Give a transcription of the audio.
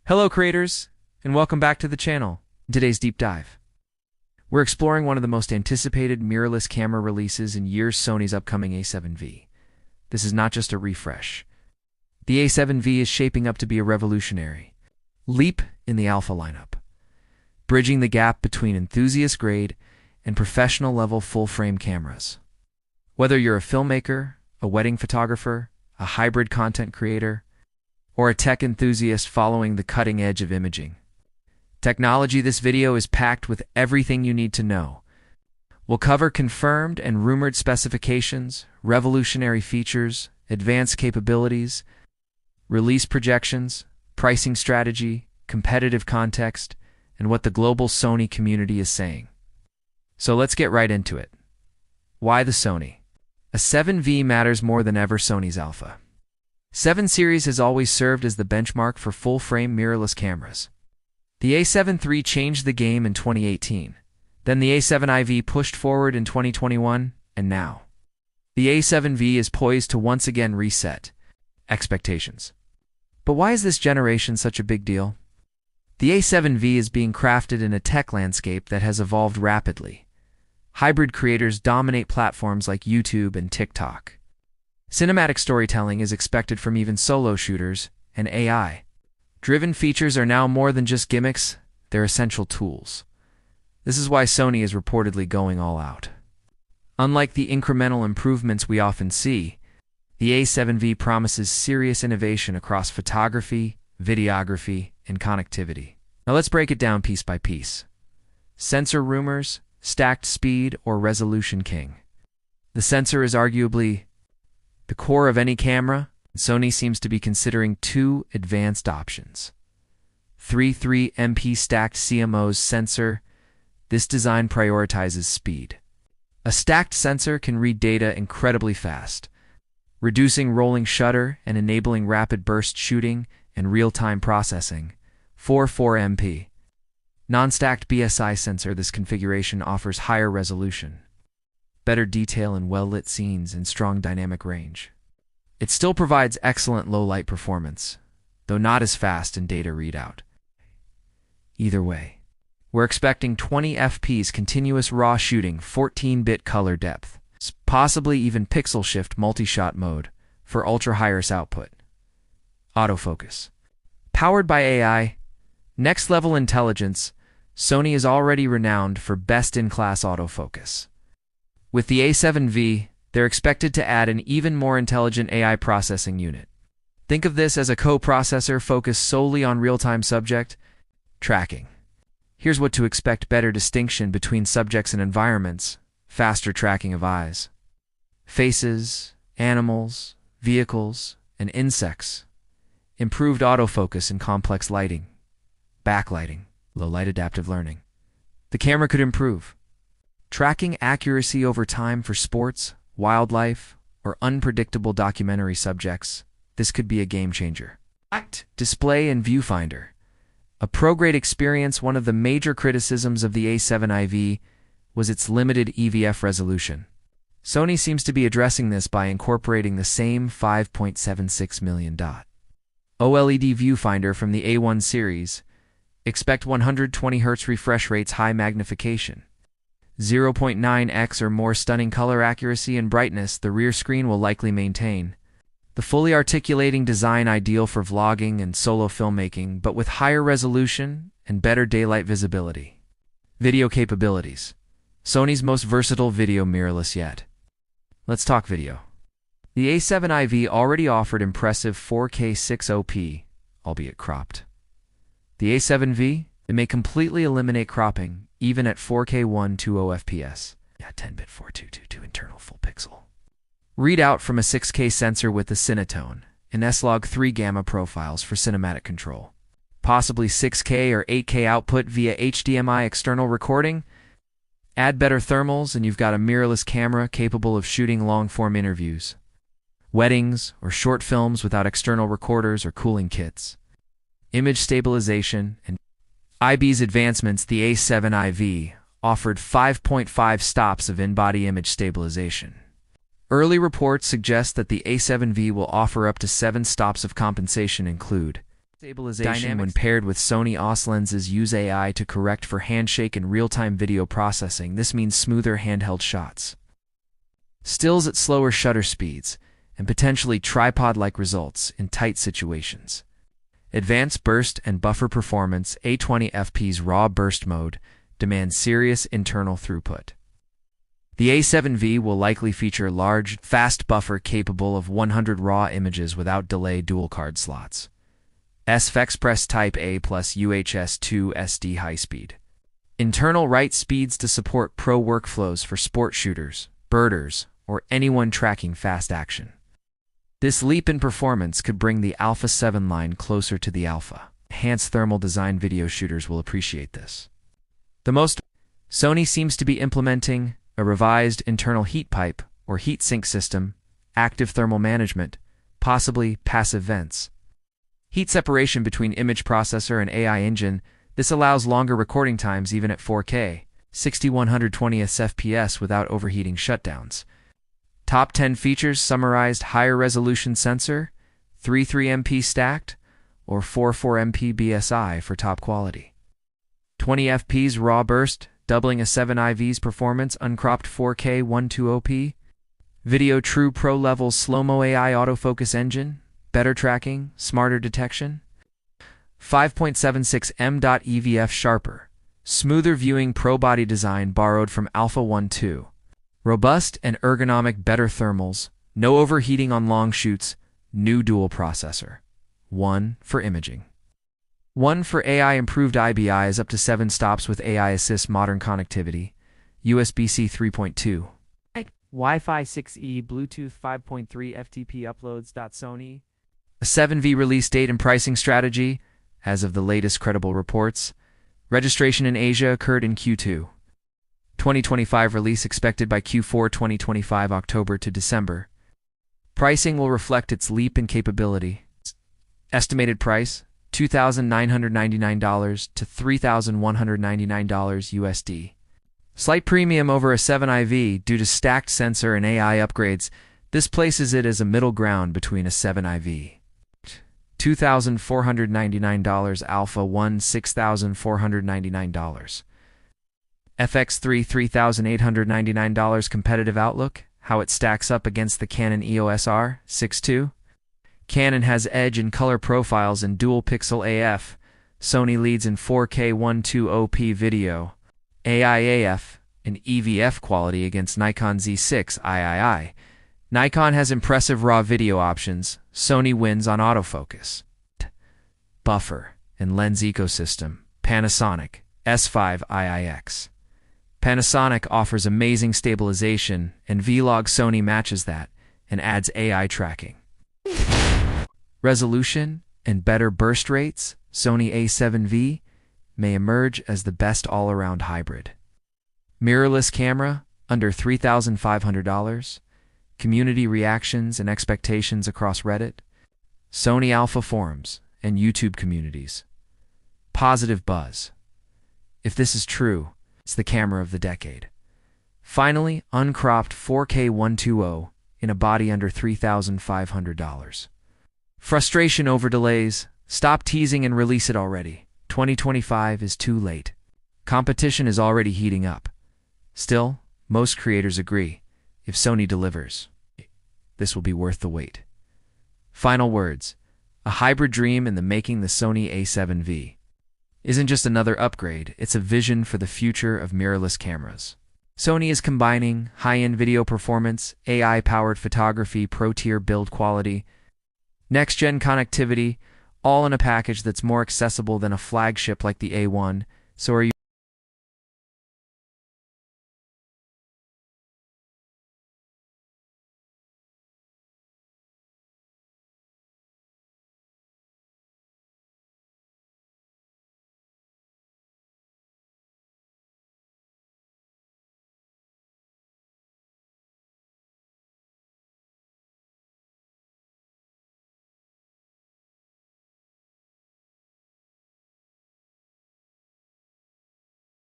Hello creators, and welcome back to the channel. In today's deep dive, we're exploring one of the most anticipated mirrorless camera releases in years, Sony's upcoming A7V. This is not just a refresh. The A7V is shaping up to be a revolutionary leap in the alpha lineup, bridging the gap between enthusiast-grade and professional-level full-frame cameras. Whether you're a filmmaker, a wedding photographer, a hybrid content creator, or a tech enthusiast following the cutting edge of imaging technology, this video is packed with everything you need to know. We'll cover confirmed and rumored specifications, revolutionary features, advanced capabilities, release projections, pricing strategy, competitive context, and what the global Sony community is saying. So let's get right into it. Why the Sony A7V matters more than ever. Sony's Alpha 7 series has always served as the benchmark for full-frame mirrorless cameras. The A7 III changed the game in 2018. Then the A7IV pushed forward in 2021, and now the A7V is poised to once again reset expectations. But why is this generation such a big deal? The A7V is being crafted in a tech landscape that has evolved rapidly. Hybrid creators dominate platforms like YouTube and TikTok. Cinematic storytelling is expected from even solo shooters, and AI-driven features are now more than just gimmicks, they're essential tools. This is why Sony is reportedly going all out. Unlike the incremental improvements we often see, the A7V promises serious innovation across photography, videography, and connectivity. Now let's break it down piece by piece. Sensor rumors, stacked speed, or resolution king. The sensor is arguably the core of any camera. Sony seems to be considering two advanced options. 3.3 MP stacked CMOS sensor. This design prioritizes speed. A stacked sensor can read data incredibly fast, reducing rolling shutter and enabling rapid burst shooting and real-time processing. 4.4 MP non-stacked BSI sensor. This configuration offers higher resolution, better detail in well-lit scenes, and strong dynamic range. It still provides excellent low-light performance, though not as fast in data readout. Either way, we're expecting 20 fps continuous raw shooting, 14-bit color depth, possibly even pixel shift multi-shot mode for ultra-high-res output. Autofocus. Powered by AI, next-level intelligence, Sony is already renowned for best-in-class autofocus. With the A7V, they're expected to add an even more intelligent AI processing unit. Think of this as a co-processor focused solely on real-time subject tracking. Here's what to expect: better distinction between subjects and environments, faster tracking of eyes, faces, animals, vehicles, and insects, improved autofocus in complex lighting, backlighting, low-light adaptive learning. The camera could improve tracking accuracy over time for sports, wildlife, or unpredictable documentary subjects. This could be a game changer. Display and viewfinder. A pro-grade experience. One of the major criticisms of the A7IV was its limited EVF resolution. Sony seems to be addressing this by incorporating the same 5.76 million OLED viewfinder from the A1 series. Expect 120 Hz refresh rates, high magnification, 0.9x or more stunning color accuracy and brightness. The rear screen will likely maintain the fully articulating design ideal for vlogging and solo filmmaking, but with higher resolution and better daylight visibility. Video capabilities. Sony's most versatile video mirrorless yet. Let's talk video. The A7IV already offered impressive 4K 60p, albeit cropped. The A7V, it may completely eliminate cropping, even at 4K 120 fps. 10-bit 4222 internal full pixel. Readout from a 6K sensor with the Cinetone and S-Log 3 gamma profiles for cinematic control. Possibly 6K or 8K output via HDMI external recording. Add better thermals and you've got a mirrorless camera capable of shooting long-form interviews, weddings, or short films without external recorders or cooling kits. Image stabilization and IB's advancements. The A7IV offered 5.5 stops of in-body image stabilization. Early reports suggest that the A7V will offer up to 7 stops of compensation. Include Stabilization when paired with Sony OS lenses use AI to correct for handshake and real-time video processing. This means smoother handheld shots, stills at slower shutter speeds, and potentially tripod-like results in tight situations. Advanced burst and buffer performance. A20fp's raw burst mode demands serious internal throughput. The A7V will likely feature large, fast buffer capable of 100 raw images without delay dual card slots. SFEXpress Type A plus UHS-2 SD high-speed. Internal write speeds to support pro workflows for sport shooters, birders, or anyone tracking fast action. This leap in performance could bring the Alpha 7 line closer to the Alpha. Enhanced thermal design video shooters will appreciate this. Sony seems to be implementing a revised internal heat pipe or heat sink system, active thermal management, possibly passive vents. Heat separation between image processor and AI engine. This allows longer recording times even at 4K, 60-120 FPS without overheating shutdowns. Top 10 features summarized: higher resolution sensor, 3.3MP stacked, or 4.4MP BSI for top quality. 20fps raw burst, doubling A7V's performance, uncropped 4K 120p. Video true pro level slow-mo AI autofocus engine, better tracking, smarter detection. 5.76 m.EVF sharper, smoother viewing pro body design borrowed from Alpha 1.2. Robust and ergonomic, better thermals, no overheating on long shoots, new dual processor. 1 for imaging. 1 for AI, improved IBIs up to 7 stops with AI assist, modern connectivity, USB-C 3.2. Wi-Fi 6E, Bluetooth 5.3 FTP uploads. Sony A7V release date and pricing strategy. As of the latest credible reports, registration in Asia occurred in Q2 2025, release expected by Q4 2025, October to December. Pricing will reflect its leap in capability. Estimated price $2,999 to $3,199 USD. Slight premium over A7IV due to stacked sensor and AI upgrades. This places it as a middle ground between A7IV. $2,499, Alpha 1 $6,499. FX3 $3,899. Competitive outlook, how it stacks up against the Canon EOS R6II. Canon has edge in color profiles and dual pixel AF. Sony leads in 4K 120p video, AI AF, and EVF quality against Nikon Z6 III. Nikon has impressive raw video options. Sony wins on autofocus, buffer, and lens ecosystem. Panasonic S5 IIX. Panasonic offers amazing stabilization, and Vlog. Sony matches that and adds AI tracking, resolution, and better burst rates. Sony A7V may emerge as the best all-around hybrid. Mirrorless camera, under $3,500. Community reactions and expectations across Reddit, Sony Alpha forums, and YouTube communities. Positive buzz. If this is true, it's the camera of the decade. Finally, uncropped 4K 120 in a body under $3,500. Frustration over delays. Stop teasing and release it already. 2025 is too late. Competition is already heating up. Still, most creators agree, if Sony delivers, this will be worth the wait. Final words. A hybrid dream in the making. The Sony A7V isn't just another upgrade, it's a vision for the future of mirrorless cameras. Sony is combining high-end video performance, AI-powered photography, pro-tier build quality, next-gen connectivity, all in a package that's more accessible than a flagship like the A1. So are you